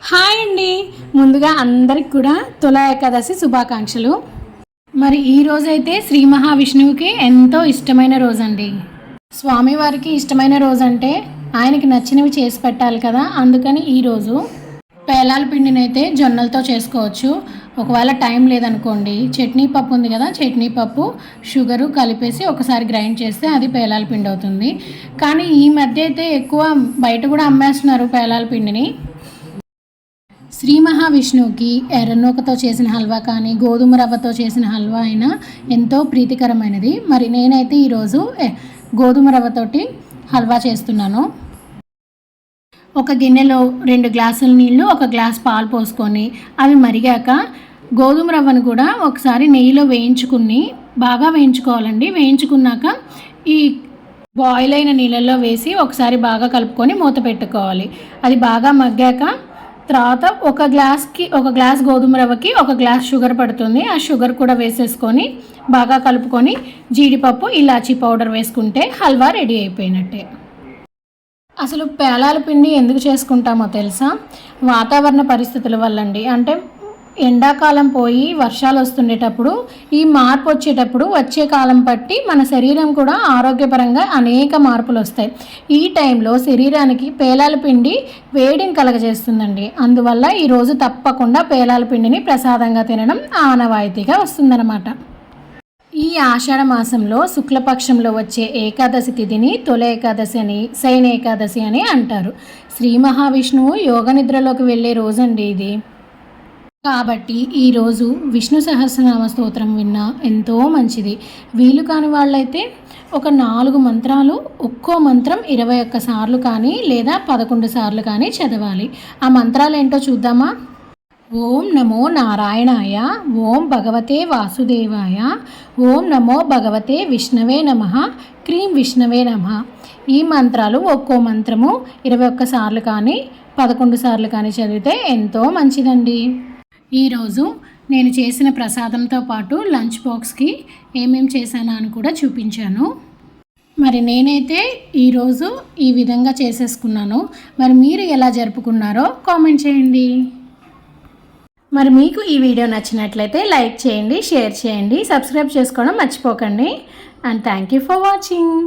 Hi అండి, ముందుగా అందరికి కూడా తులా ఏకాదశి శుభాకాంక్షలు. మరి ఈ రోజైతే శ్రీ మహావిష్ణువుకి ఎంతో ఇష్టమైన రోజండి. స్వామివారికి ఇష్టమైన రోజు అంటే ఆయనకి నచ్చినవి చేసి పెట్టాలి కదా, అందుకని ఈరోజు పేలాల పిండిని అయితే జొన్నలతో చేసుకోవచ్చు. ఒకవేళ టైం లేదనుకోండి, చట్నీ పప్పు ఉంది కదా, చట్నీ పప్పు షుగరు కలిపేసి ఒకసారి గ్రైండ్ చేస్తే అది పేలాల పిండి అవుతుంది. కానీ ఈ మధ్య అయితే ఎక్కువ బయట కూడా అమ్మేస్తున్నారు పేలాల పిండిని. శ్రీ మహావిష్ణువుకి ఎర్రనూకతో చేసిన హల్వా కానీ గోధుమ రవ్వతో చేసిన హల్వా అయినా ఎంతో ప్రీతికరమైనది. మరి నేనైతే ఈరోజు గోధుమ రవ్వతోటి హల్వా చేస్తున్నాను. ఒక గిన్నెలో 2 గ్లాసుల నీళ్ళు, 1 గ్లాస్ పాలు పోసుకొని అవి మరిగాక గోధుమ రవ్వను కూడా ఒకసారి నెయ్యిలో బాగా వేయించుకోవాలండి. వేయించుకున్నాక ఈ బాయిల్ అయిన నీళ్ళల్లో వేసి ఒకసారి బాగా కలుపుకొని మూత పెట్టుకోవాలి. అది బాగా మగ్గాక తర్వాత 1 గ్లాస్ గోధుమ రవ్వకి 1 గ్లాస్ షుగర్ పడుతుంది. ఆ షుగర్ కూడా వేసేసుకొని బాగా కలుపుకొని జీడిపప్పు, ఇలాచీ పౌడర్ వేసుకుంటే హల్వా రెడీ అయిపోయినట్టే. అసలు పేలాల పిండి ఎందుకు చేసుకుంటామో తెలుసా? వాతావరణ పరిస్థితుల వల్లండి. అంటే ఎండాకాలం పోయి వర్షాలు వస్తుండేటప్పుడు, ఈ మార్పు వచ్చేటప్పుడు వచ్చే కాలం బట్టి మన శరీరం కూడా ఆరోగ్యపరంగా అనేక మార్పులు వస్తాయి. ఈ టైంలో శరీరానికి పేలాల పిండి వేడిని కలగజేస్తుందండి. అందువల్ల ఈరోజు తప్పకుండా పేలాల పిండిని ప్రసాదంగా తినడం ఆనవాయితీగా వస్తుందన్నమాట. ఈ ఆషాఢ మాసంలో శుక్లపక్షంలో వచ్చే ఏకాదశి తిథిని తొల ఏకాదశి అని, శయన ఏకాదశి అని అంటారు. శ్రీ మహావిష్ణువు యోగ నిద్రలోకి వెళ్ళే రోజండి ఇది. కాబట్టి ఈరోజు విష్ణు సహస్రనామ స్తోత్రం విన్నా ఎంతో మంచిది. వీలు కాని వాళ్ళైతే ఒక 4 మంత్రాలు, ఒక్కో మంత్రం 21 సార్లు కానీ లేదా 11 సార్లు కానీ చదవాలి. ఆ మంత్రాలు ఏంటో చూద్దామా? ఓం నమో నారాయణాయ, ఓం భగవతే వాసుదేవాయ, ఓం నమో భగవతే విష్ణవే నమః, క్రీం విష్ణవే నమః. ఈ మంత్రాలు ఒక్కో మంత్రము 21 సార్లు కానీ 11 సార్లు కానీ చదివితే ఎంతో మంచిదండి. ఈరోజు నేను చేసిన ప్రసాదంతో పాటు లంచ్ బాక్స్కి ఏమేమి చేశానా అని కూడా చూపించాను. మరి నేనైతే ఈరోజు ఈ విధంగా చేసేసుకున్నాను. మరి మీరు ఎలా జరుపుకున్నారో కామెంట్ చేయండి. మరి మీకు ఈ వీడియో నచ్చినట్లయితే లైక్ చేయండి, షేర్ చేయండి, సబ్స్క్రైబ్ చేసుకోవడం మర్చిపోకండి. And thank you for watching.